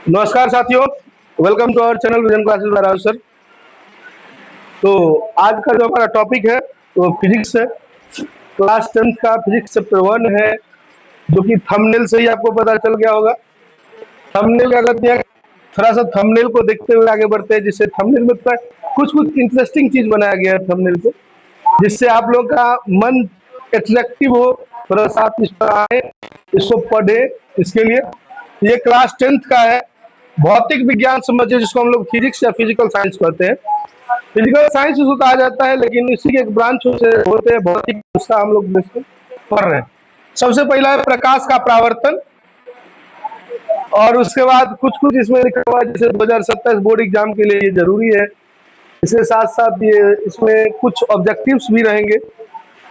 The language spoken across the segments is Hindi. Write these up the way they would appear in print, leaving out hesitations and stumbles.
नमस्कार साथियों, welcome to our channel vision classes by Rahul sir. तो आज का जो हमारा टॉपिक है वो फिजिक्स है। क्लास 10th का फिजिक्स चैप्टर 1 है, जो कि थंबनेल से ही आपको पता चल गया होगा। थंबनेल का गलती है, थोड़ा सा थंबनेल को देखते हुए आगे बढ़ते हैं, जिससे थंबनेल में थोड़ा कुछ कुछ इंटरेस्टिंग चीज बनाया गया है थंबनेल को, जिससे आप लोग का मन अट्रैक्टिव हो, थोड़ा सा आप इस पर आए, इसको पढ़े। इसके लिए ये क्लास 10th का है, भौतिक विज्ञान समझिए, जिसको हम लोग फिजिक्स या फिजिकल साइंस कहते हैं। फिजिकल साइंस उसको कहा जाता है, लेकिन इसी के एक ब्रांच से होते हैं भौतिक, उसका हम लोग पढ़ रहे हैं। सबसे पहला है प्रकाश का परावर्तन, और उसके बाद कुछ कुछ इसमें लिखा हुआ है, जैसे 2027 बोर्ड एग्जाम के लिए ये जरूरी है। इसके साथ साथ ये इसमें कुछ ऑब्जेक्टिव्स भी रहेंगे।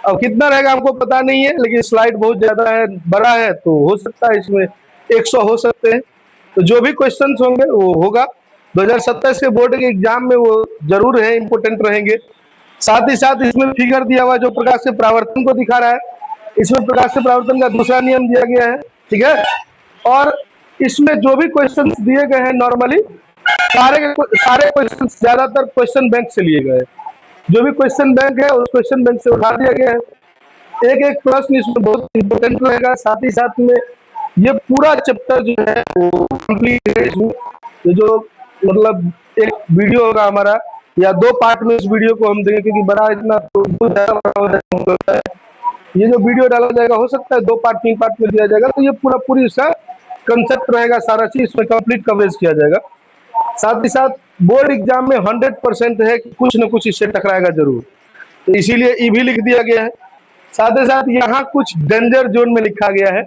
अब कितना रहेगा हमको पता नहीं है, लेकिन स्लाइड बहुत ज्यादा है, बड़ा है, तो हो सकता है इसमें 100 हो सकते हैं। तो जो भी क्वेश्चंस होंगे वो होगा 2027 के बोर्ड के एग्जाम में, वो जरूर है, इंपोर्टेंट रहेंगे। साथ ही साथ इसमें फिगर दिया हुआ जो प्रकाश के परावर्तन को दिखा रहा है, इसमें प्रकाश के परावर्तन का दूसरा नियम दिया गया है, ठीक है। और इसमें जो भी क्वेश्चन दिए गए हैं नॉर्मली सारे क्वेश्चन ज्यादातर क्वेश्चन बैंक से लिए गए हैं। जो भी क्वेश्चन बैंक है उस क्वेश्चन बैंक से उठा दिया गया है। एक एक प्रश्न इसमें बहुत इंपॉर्टेंट रहेगा। साथ ही साथ में ये पूरा चैप्टर जो है वो कंप्लीट है। ये जो मतलब एक वीडियो होगा हमारा, या 2 पार्ट में इस वीडियो को हम देंगे, क्योंकि बड़ा इतना तो बहुत ज्यादा बड़ा हो जाता है। ये जो वीडियो डाला जाएगा हो सकता है 2 पार्ट 3 पार्ट में दिया जाएगा, तो ये पूरी इसका कंसेप्ट रहेगा, सारा चीज इसमें कंप्लीट कवरेज किया जाएगा। साथ ही साथ बोर्ड एग्जाम में 100% है कि कुछ न कुछ इससे टकराएगा जरूर, तो इसीलिए ई भी लिख दिया गया है। साथ ही साथ यहाँ कुछ डेंजर जोन में लिखा गया है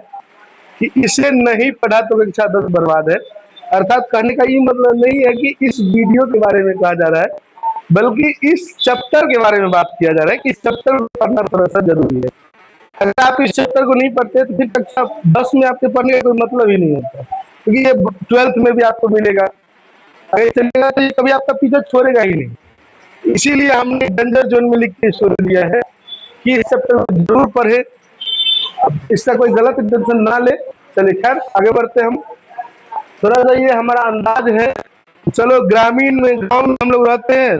कि इसे नहीं पढ़ा तो कक्षा 10 बर्बाद है। अर्थात कहने का ये मतलब नहीं है कि इस वीडियो के बारे में कहा जा रहा है, बल्कि इस चैप्टर के बारे में बात किया जा रहा है कि इस चैप्टर को पढ़ना थोड़ा सा जरूरी है। अगर आप इस चैप्टर को नहीं पढ़ते तो फिर कक्षा 10 में आपके पढ़ने का कोई मतलब ही नहीं होता, क्योंकि ये 12th में भी आपको मिलेगा। अगर चलेगा तो ये कभी आपका पीछा छोड़ेगा ही नहीं। इसीलिए हमने डेंजर जोन में लिख के छोड़ दिया है कि इस चैप्टर को जरूर पढ़े। इसका कोई गलत इंटेंशन ना ले। चलिए खैर आगे बढ़ते हैं हम। थोड़ा सा ये हमारा अंदाज है। चलो, ग्रामीण में गाँव में हम लोग रहते हैं,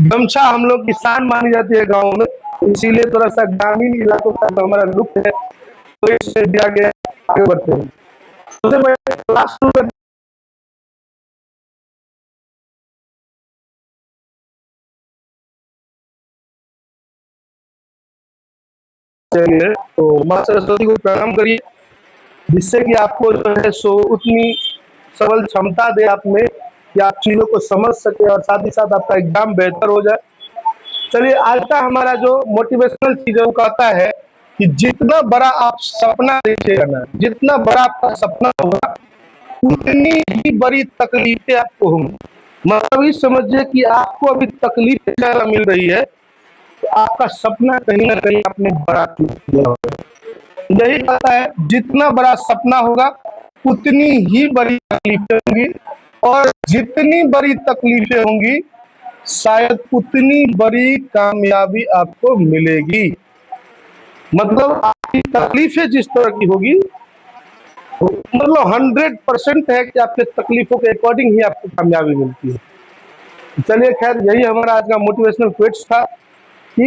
गमछा हम लोग की शान मानी जाती है गाँव में, इसीलिए थोड़ा सा ग्रामीण इलाकों का जो हमारा लुक है तो इससे दिया गया। आगे बढ़ते हैं। सबसे पहले क्लास शुरू चाहिए, तो माँ सरस्वती को प्रणाम करिए, जिससे कि आपको जो है सो उतनी सबल क्षमता दे आप में कि आप चीजों को समझ सके, और साथ ही साथ आपका एग्जाम बेहतर हो जाए। चलिए, आज का हमारा जो मोटिवेशनल चीज है वो कहता है कि जितना बड़ा आप सपना देखिएगा ना, जितना बड़ा आपका सपना होगा, उतनी ही बड़ी तकलीफें आपको होंगी। मतलब ये समझिए कि आपको अभी तकलीफ ज्यादा मिल रही है, तो आपका सपना कहीं ना कहीं आपने बड़ा किया होगा। यही कहता है, जितना बड़ा सपना होगा उतनी ही बड़ी तकलीफें होंगी, और जितनी बड़ी तकलीफें होंगी शायद उतनी बड़ी कामयाबी आपको मिलेगी। मतलब आपकी तकलीफें जिस तरह की होगी, मतलब 100% है कि आपके तकलीफों के अकॉर्डिंग ही आपको कामयाबी मिलती है। चलिए खैर, यही हमारा आज का मोटिवेशनल क्विज था कि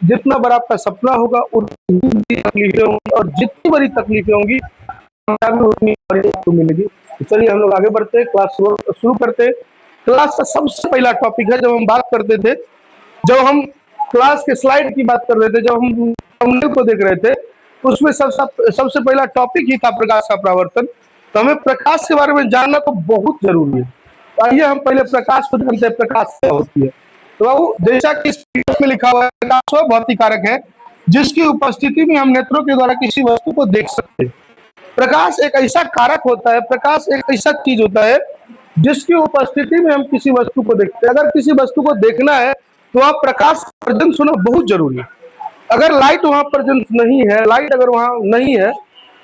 जितना बड़ा आपका सपना होगा उतनी बड़ी तकलीफें होंगी, और जितनी बड़ी तकलीफें होंगी उतनी बड़ी आपको मिलेगी। तो चलिए हम लोग आगे बढ़ते हैं, क्लास शुरू करते हैं। क्लास का सबसे पहला टॉपिक है, जब हम बात करते थे, जब हम क्लास के स्लाइड की बात कर रहे थे, जब हम थंबनेल को देख रहे थे, तो उसमें सबसे पहला टॉपिक ही था प्रकाश का परावर्तन। तो हमें प्रकाश के बारे में जानना तो बहुत जरूरी है। तो आइए हम पहले प्रकाश को जानते हैं, प्रकाश क्या होती है। तो बाबू, जैसा कि इस में लिखा हुआ है, प्रकाश वह भौतिक कारक है जिसकी उपस्थिति में हम नेत्रों के द्वारा किसी वस्तु को देख सकते हैं। प्रकाश एक ऐसा कारक होता है, प्रकाश एक ऐसा चीज होता है जिसकी उपस्थिति में हम किसी वस्तु को देखते हैं। अगर किसी वस्तु को देखना है तो वहाँ प्रकाश प्रेजेंस होना बहुत जरूरी है। अगर लाइट वहाँ प्रेजेंस नहीं है, लाइट अगर वहाँ नहीं है,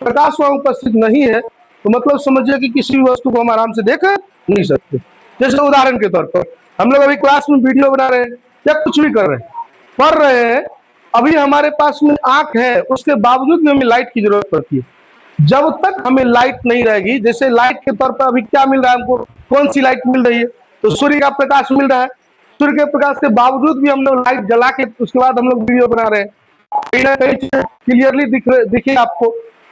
प्रकाश वहाँ उपस्थित नहीं है, तो मतलब समझिए कि किसी भी वस्तु को हम आराम से देख नहीं सकते। जैसे उदाहरण के तौर पर हम लोग अभी क्लास में वीडियो बना रहे हैं या कुछ भी कर रहे हैं, पढ़ रहे हैं, अभी हमारे पास में आंख है, उसके बावजूद भी हमें लाइट की जरूरत पड़ती है। जब तक हमें लाइट नहीं रहेगी, जैसे लाइट के तौर पर अभी क्या मिल रहा है हमको, कौन सी लाइट मिल रही है, तो सूर्य का प्रकाश मिल रहा है। सूर्य के प्रकाश के बावजूद भी हम लोग लाइट जला के उसके बाद हम लोग वीडियो बना रहे हैं। कहीं ना कहीं क्लियरली दिखे आपको।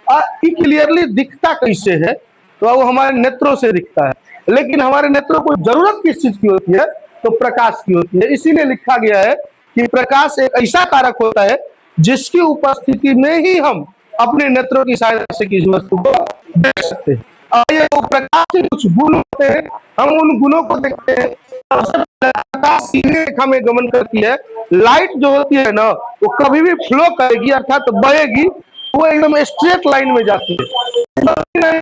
और ये क्लियरली दिखता कैसे है, तो वो हमारे नेत्रों से दिखता है। लेकिन हमारे नेत्रों को जरूरत किस चीज की होती है, तो प्रकाश की होती है। इसीलिए लिखा गया है कि प्रकाश एक ऐसा कारक होता है जिसकी उपस्थिति में ही हम अपने नेत्रों की सहायता से किसी वस्तु को देख सकते हैं। और ये वो प्रकाश के कुछ गुण होते हैं, हम उन गुणों को देखते हैं। सबसे पहले प्रकाश सीधे रेखा में गमन करती है। लाइट जो होती है ना, वो कभी भी फ्लो करेगी, अर्थात बहेगी, वो एकदम स्ट्रेट लाइन में जाती है।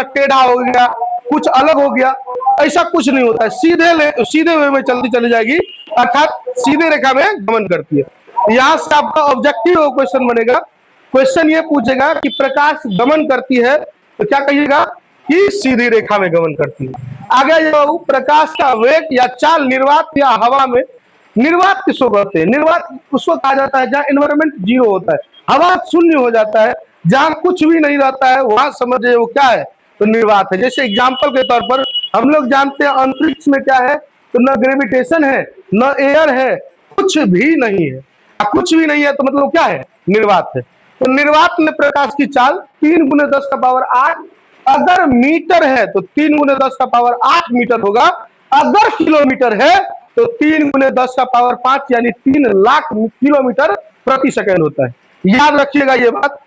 टेढ़ा हो गया, कुछ अलग हो गया, ऐसा कुछ नहीं होता है। सीधे वे में चलती चली जाएगी, अर्थात सीधे रेखा में गमन करती है। यहाँ से आपका ऑब्जेक्टिव क्वेश्चन बनेगा। क्वेश्चन ये पूछेगा कि प्रकाश गमन करती है, तो क्या कहिएगा कि सीधी रेखा में गमन करती है। आगे जो प्रकाश का वेग या चाल निर्वात या हवा में, निर्वात किसको कहते हैं? निर्वात उसको कहा जाता है जहाँ एनवायरमेंट जीरो होता है, हवा शून्य हो जाता है, जहाँ कुछ भी नहीं रहता है, वहां समझिए वो क्या है, तो निर्वात है। जैसे एग्जाम्पल के तौर पर हम लोग जानते हैं अंतरिक्ष में क्या है, तो न ग्रेविटेशन है, न एयर है, कुछ भी नहीं है। कुछ भी नहीं है तो मतलब क्या है, निर्वात है। तो निर्वात में प्रकाश की चाल 3 × 10⁸। अगर मीटर है तो 3 × 10⁸ मीटर होगा। अगर किलोमीटर है तो 3 × 10⁵ यानी 3 लाख किलोमीटर प्रति सेकंड होता है। याद रखिएगा ये बात,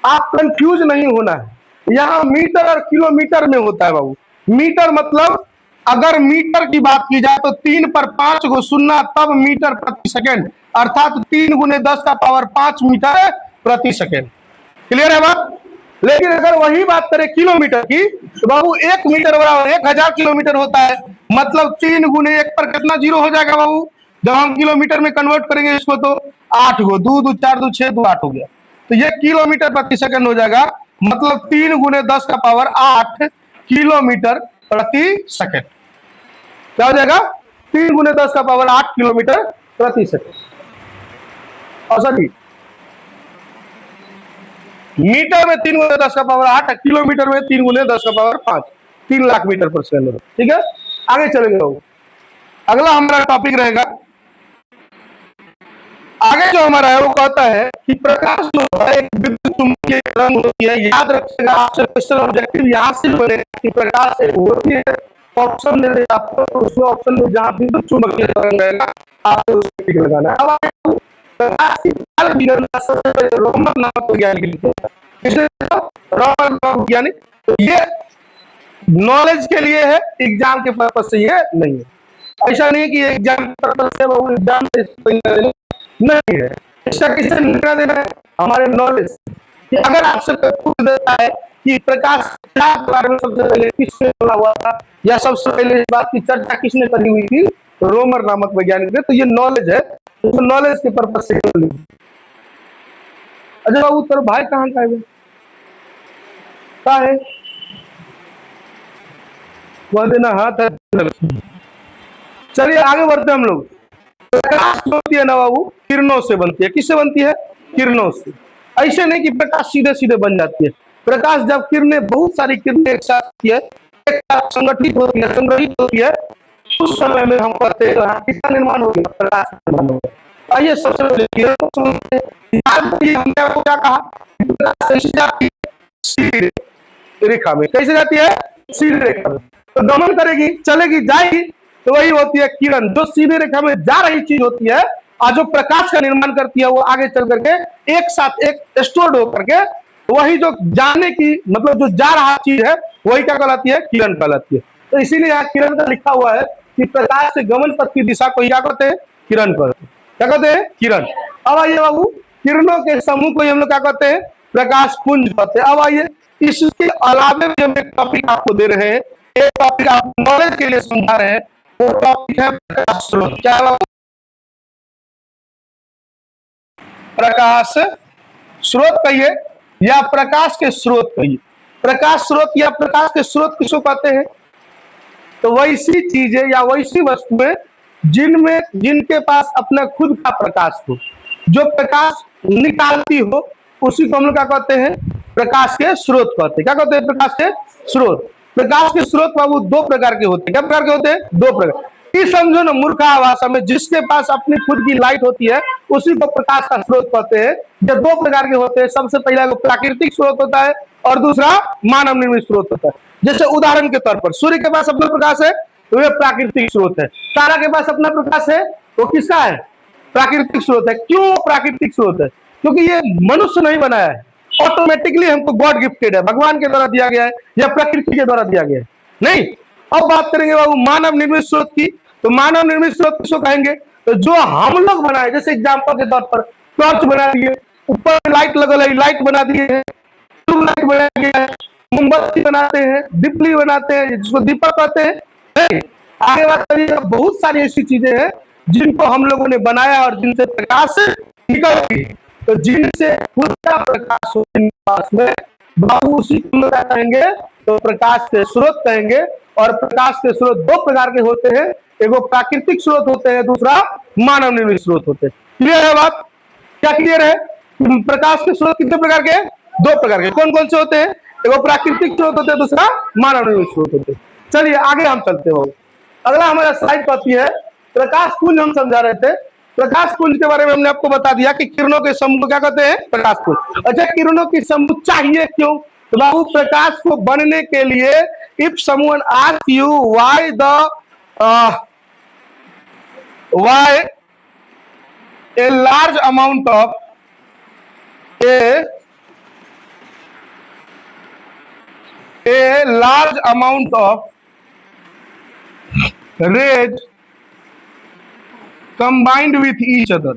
आप कंफ्यूज नहीं होना है। यहाँ मीटर और किलोमीटर में होता है बाबू। मीटर मतलब अगर मीटर की बात की जाए तो 3 पर 5 को सुनना, तब मीटर प्रति सेकंड, अर्थात 3 × 10⁵ मीटर प्रति सेकंड। क्लियर है बात? लेकिन अगर वही बात करें किलोमीटर की, तो बाबू 1 मीटर बराबर 1000 किलोमीटर होता है। मतलब 3 × 1 पर कितना जीरो हो जाएगा बाबू, जब हम किलोमीटर में कन्वर्ट करेंगे इसको, तो 8 गो, 2 2 4 2 6 2 8 हो गया। तो ये किलोमीटर प्रति सेकंड हो जाएगा। मतलब 3 × 10⁸ किलोमीटर प्रति सेकंड। क्या हो जाएगा? 3 × 10⁸ किलोमीटर प्रति सेकंड। और सभी मीटर में 3 × 10⁸, किलोमीटर में 3 × 10⁵, 3 लाख मीटर पर सेकंड। ठीक है, आगे चलेंगे लोग। अगला हमारा टॉपिक रहेगा, आगे जो हमारा है वो कहता है कि प्रकाश जो है एक विद्युत चुंबकीय तरंग होती है। याद रखिएगा, आपसे क्वेश्चन ऑब्जेक्टिव यहाँ से बनेगा कि प्रकाश एक होती है। ऑप्शन दे देगा आपको, तो उस ऑप्शन में जहाँ विद्युत चुंबकीय तरंग रहेगा आपको उस टिक लगाना है। अब प्रकाश की चाल की गणना सबसे पहले रोमन नामक वैज्ञानिक लिखते हैं। किसे? रोमन नामक वैज्ञानिक। तो ये नॉलेज के लिए है, एग्जाम के पर्पज से ये नहीं है। ऐसा नहीं है कि एग्जाम के पर्पज से वो एग्जाम नहीं है। इसका किससे निर्णय देना है? हमारे नॉलेज कि अगर आपसे पूछ देता है कि प्रकाश के बारे में सबसे पहले किसने बोला हुआ था, या सबसे पहले इस बात की चर्चा किसने करी हुई थी, तो रोमर नामक वैज्ञानिक ने। तो ये नॉलेज है, तो नॉलेज के पर्पज से। अच्छा बाबू, तेरा भाई कहाँ का है? कहाँ है? वह देना हाथ है। चलिए आगे बढ़ते हम लोग। प्रकाश होती है ना बाबू, किरणों से बनती है। किससे बनती है? किरणों से। ऐसे नहीं कि प्रकाश सीधे सीधे बन जाती है। प्रकाश जब किरणें, बहुत सारी किरणें एक साथ होती है, एक साथ संगठित होती है, संग्रहित होती है, उस समय में हम कहते हैं किसका निर्माण हो गया? प्रकाश का निर्माण हो गया। आइए सबसे पहले किरण को समझते हैं। हमने आपको क्या कहा? कैसे जाती है? सीधी रेखा में। कैसे जाती है? सीधी रेखा में। तो गमन करेगी, चलेगी, जाएगी, तो वही होती है किरण, जो सीधी रेखा में जा रही चीज होती है। और जो प्रकाश का निर्माण करती है, वो आगे चल करके एक साथ एक स्टोर्ड होकर के, वही जो जाने की, मतलब जो जा रहा चीज है, वही क्या कहलाती है? किरण कहलाती है। तो इसीलिए यहाँ किरण का लिखा हुआ है कि प्रकाश के गमन पथ की दिशा को क्या कहते हैं? किरण कहते हैं। क्या कहते हैं? किरण। अब आइए बाबू, किरणों के समूह को हम लोग क्या कहते हैं? प्रकाश पुंज कहते हैं। अब आइए, इसके अलावे भी हम एक टॉपिक आपको दे रहे हैं, एक टॉपिक आप नॉलेज के लिए समझा रहे हैं, वो टॉपिक है प्रकाश स्रोत। क्या है? प्रकाश स्रोत कहिए या प्रकाश के स्रोत कहिए। प्रकाश स्रोत या प्रकाश के स्रोत किसको कहते हैं? तो वैसी चीजें या वैसी वस्तुएं जिनके पास अपना खुद का प्रकाश हो, जो प्रकाश निकालती हो, उसी को हम लोग क्या कहते हैं? प्रकाश के स्रोत कहते हैं। क्या कहते हैं? प्रकाश के स्रोत। प्रकाश के स्रोत बाबू दो प्रकार के होते हैं। क्या प्रकार के होते हैं? दो प्रकार। ये समझो ना मूर्खा भाषा में, जिसके पास अपनी खुद की लाइट होती है उसी को प्रकाश का स्रोत कहते हैं। ये दो प्रकार के होते हैं। सबसे पहला प्राकृतिक स्रोत होता है और दूसरा मानव निर्मित स्रोत होता है। जैसे उदाहरण के तौर पर सूर्य के पास अपना प्रकाश है तो यह प्राकृतिक स्रोत है। तारा के पास अपना प्रकाश है वो किसका है? प्राकृतिक स्रोत है। क्यों प्राकृतिक स्रोत है? क्योंकि ये मनुष्य नहीं बनाया है, ऑटोमेटिकली हमको गॉड गिफ्टेड है, भगवान के द्वारा दिया गया है या प्रकृति के द्वारा दिया गया है। नहीं, अब बात करेंगे बाबू मानव निर्मित स्रोत की। तो मानव निर्मित स्रोत किसको कहेंगे? तो जो हम लोग बनाए, जैसे एग्जाम्पल के तौर पर टॉर्च बना दिए, ऊपर लाइट लगल है, लाइट बना दिए है, ट्यूबलाइट बना दिया है, मोमबत्ती बनाते हैं, दीपली बनाते हैं जिसको दीपक कहते हैं। नहीं, आगे बात करिएगा, बहुत सारी ऐसी चीजें हैं जिनको हम लोगों ने बनाया और जिनसे प्रकाश निकलती है। तो जिनसे खुद का प्रकाश पास में बाबू उसी को क्या कहेंगे? तो प्रकाश के स्रोत कहेंगे। और प्रकाश के स्रोत दो प्रकार के होते हैं, एगो प्राकृतिक स्रोत होते हैं, दूसरा मानव निर्मित स्रोत होते हैं। क्लियर है बात? क्या क्लियर है? प्रकाश के स्रोत कितने प्रकार के? दो प्रकार के। कौन कौन से होते हैं? एगो प्राकृतिक स्रोत होते हैं, दूसरा मानव निर्मित स्रोत होते हैं। चलिए आगे हम चलते हो। अगला हमारा स्लाइड कहती है प्रकाश पुंज। हम समझा रहे थे प्रकाश पुंज के बारे में। हमने आपको बता दिया कि किरणों के समूह को क्या कहते हैं? प्रकाश पुंज। अच्छा, किरणों की समूह चाहिए क्यों? तो बाबू प्रकाश को बनने के लिए if someone ask you why a large amount of rays combined with each other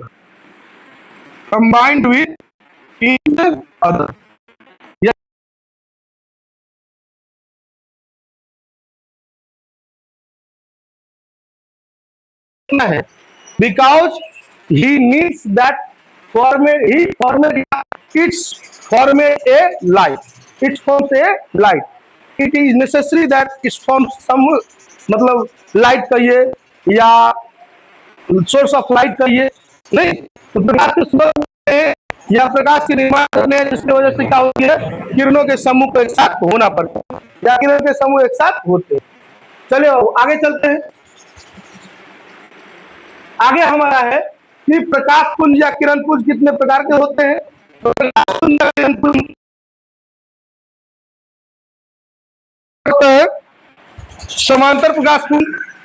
है because he needs that it forms a light. It is necessary that it forms some, मतलब लाइट कहिए या सोर्स ऑफ लाइट कहिए। नहीं, तो प्रकाश के स्रोत या प्रकाश के निर्माण करने हैं, जिसकी वजह से क्या होती है? किरणों के समूह को एक साथ होना पड़ता है या किरणों के समूह एक साथ होते हैं। चलिए आगे चलते हैं। आगे हमारा है कि प्रकाश पुंज या किरण पुंज कितने प्रकार के होते हैं? तो प्रकाश पुंज या किरण पुंज समांतर प्रकाश पुंज।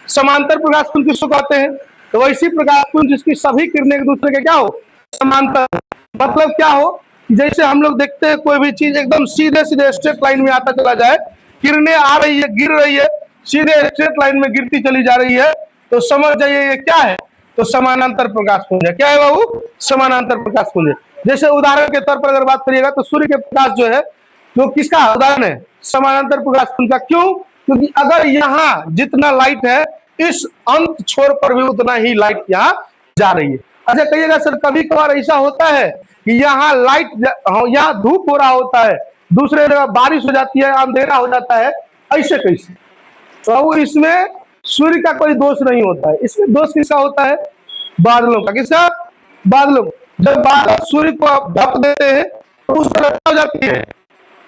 समांतर प्रकाश पुंज किसको कहते हैं? तो वैसी प्रकाश पुंज जिसकी सभी किरणें एक दूसरे के क्या हो? समांतर। मतलब क्या हो? जैसे हम लोग देखते हैं कोई भी चीज एकदम सीधे सीधे स्ट्रेट लाइन में आता चला जाए, किरणें आ रही है, गिर रही है, सीधे स्ट्रेट लाइन में गिरती चली जा रही है, तो समझ जाइए ये क्या है? तो समानांतर प्रकाश पुंज है। क्या है बाबू? समानांतर प्रकाश पुंज है। जैसे उदाहरण के तौर पर अगर बात करिएगा तो सूर्य के प्रकाश जो है जो किसका उदाहरण है? समानांतर प्रकाश पुंज का। क्यों? क्योंकि अगर यहाँ जितना लाइट है इस अंत छोर पर भी उतना ही लाइट यहाँ जा रही है। अच्छा कहिएगा सर कभी कभार ऐसा होता है कि यहाँ लाइट, यहाँ धूप हो रहा होता है, दूसरे जगह बारिश हो जाती है, अंधेरा हो जाता है, ऐसे कैसे? तो इसमें सूर्य का कोई दोष नहीं होता है। इसमें दोष किसका होता है? बादलों का। किसका? बादलों। जब बादल सूर्य को ढक देते हैं तो उस तरफ हो जाती है,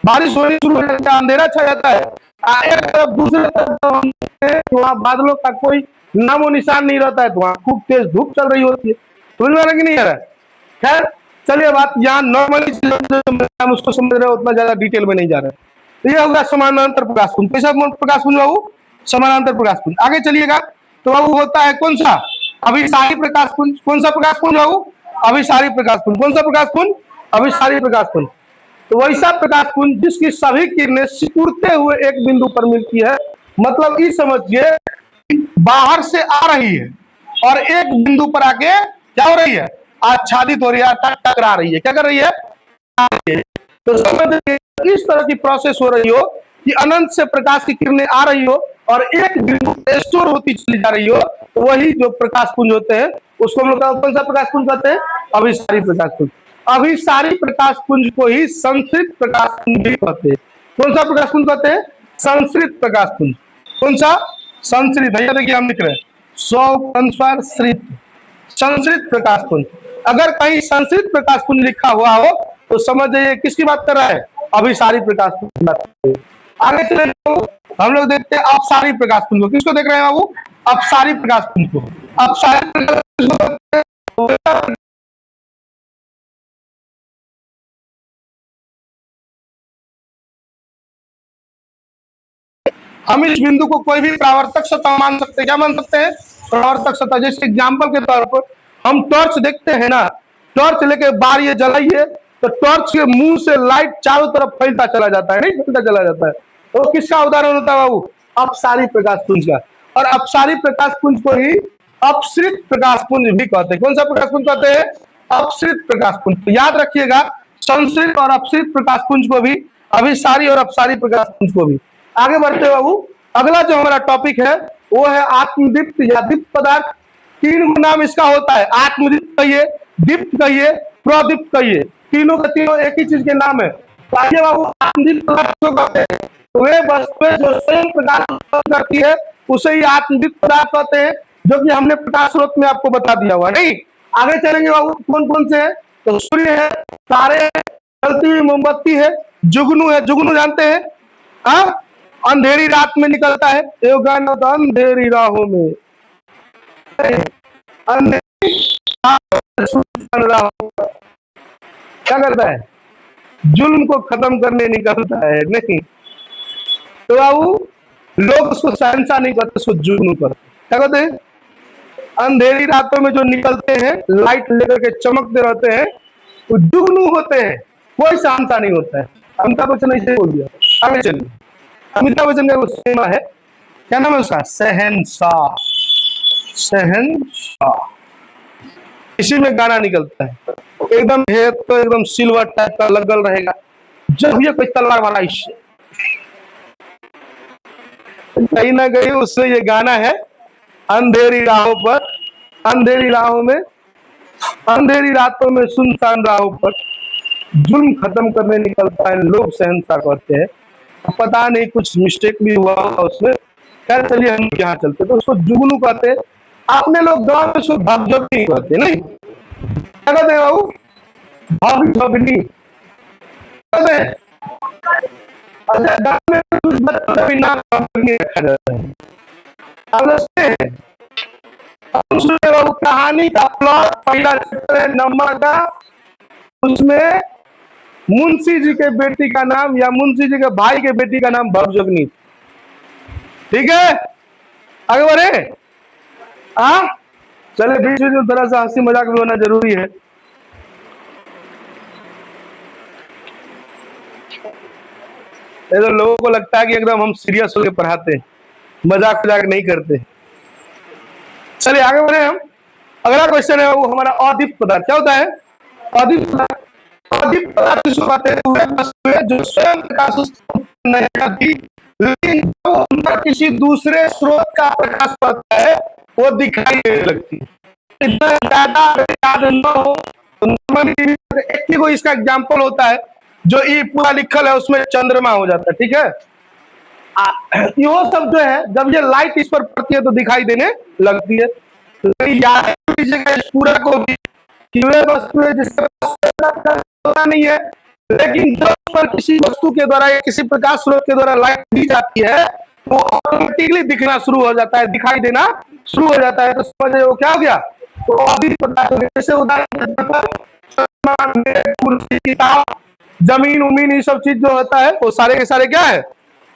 बारिश होनी शुरू हो जाती है, अंधेरा छा जाता है। एक तरफ दूसरे तरफ वहाँ बादलों का कोई नामो निशान नहीं रहता है, तो वहाँ खूब तेज धूप चल रही होती है। समझ में आ रहा कि नहीं आ रहा? खैर चलिए बात यहाँ नॉर्मली हम उसको समझ रहे हो, उतना ज्यादा डिटेल में नहीं जा रहे। तो ये होगा समानांतर प्रकाश पुंज। कैसा प्रकाश पुंज बाबू? समानांतर प्रकाश पुंज। आगे चलिएगा तो बाबू होता है कौन सा? अभिसारी प्रकाश पुंज। कौन सा प्रकाश पुंज बाबू? अभिसारी प्रकाश पुंज। कौन सा प्रकाश पुंज? अभिसारी प्रकाश पुंज। तो वैसा प्रकाश पुंज जिसकी सभी किरणें सिकुड़ते हुए एक बिंदु पर मिलती है। मतलब ये समझिए बाहर से आ रही है और एक बिंदु पर आके क्या हो रही है? आच्छादित हो रही है, टकरा रही है। क्या कर रही है? तो समझिए इस तरह की प्रोसेस हो रही हो कि अनंत से प्रकाश की किरणें आ रही हो और एक बिंदु पर स्टोर होती चली जा रही हो, तो वही जो प्रकाश पुंज होते हैं उसको हम लोग कौन सा प्रकाश पुंज कहते हैं? अभिसारी प्रकाश पुंज। अभिसारी प्रकाश पुंज को ही संश्रित प्रकाश पुंज भी कहते हैं। कौन सा प्रकाश पुंज कहते हैं? संश्रित प्रकाश पुंज। कौन सा? संश्रित। भैया देखिए हम लिख रहे हैं संश्रित, संश्रित प्रकाश पुंज। अगर कहीं संश्रित प्रकाश पुंज लिखा हुआ हो तो समझ जाइए किसकी बात कर रहा है? अभिसारी प्रकाश पुंज कहलाते हैं। आगे चले तो हम लोग देखते हैं अपसारी प्रकाश पुंज को। किसको देख रहे हैं बाबू? अपसारी प्रकाश पुंज को। अपसारी प्रकाश पुंज को देखते हैं, हम इस बिंदु को कोई भी परावर्तक सतह मान सकते हैं। क्या मान सकते हैं? परावर्तक सतह। जैसे एग्जाम्पल के तौर पर हम टॉर्च देखते हैं ना, टॉर्च लेके बाहर ये जलाइए तो टॉर्च के मुंह से लाइट चारों तरफ फैलता चला जाता है, नहीं फैलता चला जाता है। तो किसका उदाहरण होता है बाबू? अपसारी प्रकाश पुंज का। और अपसारी प्रकाश पुंज को ही अपसृत प्रकाश पुंज भी कहते हैं। कौन सा प्रकाश पुंज कहते हैं? अपसृत प्रकाश पुंज। तो याद रखिएगा, संसृत और अपसृत प्रकाश पुंज को भी, अभिसारी और अपसारी प्रकाश पुंज को भी। आगे बढ़ते बाबू, अगला जो हमारा टॉपिक है वो है आत्मदीप्त या दीप्त पदार्थ। तीन नाम इसका होता है, आत्मदीप्त कहिए, दीप्त कहिए, प्रदीप्त कहिए। तीनों के तीनों एक ही चीज के नाम है। तो आइए बाबू, आत्मदीप्त पदार्थ को कहते हैं वे वस्तुएं जो स्वयं प्रकाश उत्पन्न करती है उसे ही आत्मदीप्त पदार्थ कहते हैं, जो कि हमने प्रकाश स्रोत में आपको बता दिया हुआ। नहीं, आगे चलेंगे बाबू, कौन कौन से है? तो सूर्य है, तारे, जलती हुई मोमबत्ती है, जुगनू है। जुगनू जानते हैं? हाँ, अंधेरी रात में निकलता है। एक गाना होता, अंधेरी राहों में, अंधेरी राहों में क्या करता है? जुल्म को खत्म करने निकलता है। नहीं तो बाबू, लोग उसको शहंशाह नहीं करते, उसको जुगनू करते। क्या कहते हैं? अंधेरी रातों में जो निकलते हैं, लाइट लेकर के चमकते रहते हैं, वो जुगनू होते हैं, कोई शहंशाह नहीं होता है। अमिताभ बच्चन ने इसे बोल दिया। आगे चलिए, अमिताभ बच्चन का वो सिनेमा है, क्या नाम है उसका? शहंशाह। शहंशाह, इसी में गाना निकलता है। एकदम है तो एकदम सिल्वर टाइप का लगल रहेगा, जब ये कोई तलवार वाला इससे कहीं ना कहीं उसमें ये गाना है, अंधेरी राहों पर, अंधेरी राहों में, अंधेरी रातों में सुनसान राहों पर जुल्म खत्म करने निकलता है, लोग शहंशाह कहते हैं। पता नहीं कुछ मिस्टेक भी हुआ उसमें। खैर चलिए, हम यहाँ चलते तो उसको जुगनू कहते हैं। आपने लोग गाँव में उसको भगजोगनी कहते, नहीं क्या कहते हैं बाबू? भगजोगनी कहते हैं। अच्छा, गाँव में कुछ बच्चों का नाम भगजोगनी रखा जाता है। अब सुनिए बाबू, कहानी का प्लॉट, पहला चैप्टर है नंबर का, उसमें मुंशी जी के बेटी का नाम या मुंशी जी के भाई के बेटी का नाम भगजोगनी। ठीक है, आगे बढ़े। हाँ चले, बीच बीच में थोड़ा सा हंसी मजाक भी होना जरूरी है। तो लोगों को लगता है कि एकदम हम सीरियस होकर पढ़ाते हैं, मजाक मजाक नहीं करते। चलिए आगे बढ़े हम। अगला क्वेश्चन है वो हमारा अदीप्त पदार्थ। क्या होता है? अदीप्त पदार्थ। अदीप्त पदार्थ जो स्वयं प्रकाश उत्पन्न नहीं करती, लेकिन जब उनका किसी दूसरे स्रोत का प्रकाश पड़ता है वो दिखाई देने लगती है। इतना ज्यादा याद न हो तो एक ही कोई इसका एग्जाम्पल होता है, जो ई पूरा लिखल है उसमें चंद्रमा हो जाता है। ठीक है, यो सब जो है जब ये लाइट इस पर पड़ती है तो दिखाई देने लगती है। तो याद कीजिएगा इस पूरा को भी, कि वे वस्तुएं जिसका पता नहीं है, लेकिन जब पर किसी वस्तु के द्वारा या किसी प्रकाश स्रोत के द्वारा लाइट दी जाती है तो ऑटोमेटिकली दिखना शुरू हो जाता है, दिखाई देना शुरू हो जाता है। तो समझ वो क्या हो गया? तो अदीप्त पदार्थ। जैसे उदाहरण जमीन उमीन ये सब चीज जो होता है वो सारे के सारे क्या है?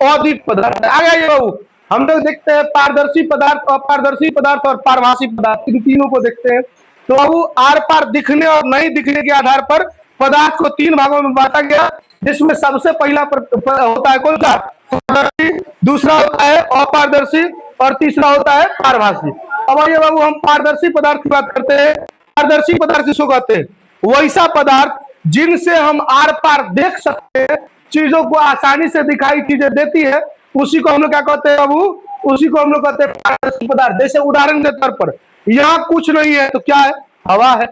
अदीप्त पदार्थ। आ गया ये बाबू। हम लोग देखते हैं पारदर्शी पदार्थ, अपारदर्शी पदार्थ और पारभासी पदार्थ, इन तीनों को देखते हैं। तो बाबू, आर पार दिखने और नहीं दिखने के आधार पर पदार्थ को तीन भागों में बांटा गया, जिसमें सबसे पहला होता है कौन सा? पारदर्शी, दूसरा होता है अपारदर्शी और तीसरा होता है पारभासी। अब आइए बाबू, हम पारदर्शी पदार्थ की बात करते हैं। पारदर्शी पदार्थ किसको कहते हैं? वैसा पदार्थ जिनसे हम आर पार देख सकते हैं, चीजों को आसानी से दिखाई चीजें देती है, उसी को हम लोग क्या कहते हैं बाबू? उसी को हम लोग कहते हैं पारदर्शी पदार्थ। जैसे उदाहरण के तौर पर यहाँ कुछ नहीं है तो क्या है? हवा है।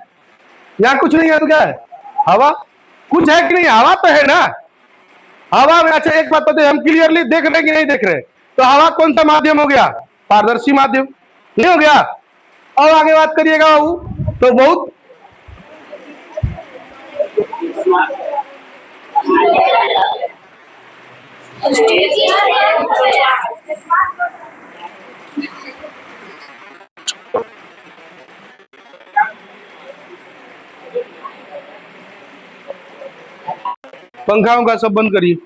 यहाँ कुछ नहीं है तो क्या है? हवा। कुछ है कि नहीं? हवा तो है ना, हवा में। अच्छा एक बात बताइए, हम क्लियरली देख रहे हैं कि नहीं देख रहे? तो हवा कौन सा माध्यम हो गया? पारदर्शी माध्यम, नहीं हो गया? और आगे बात करिएगा बाबू, तो बहुत पंखाओं का सब बंद करिए।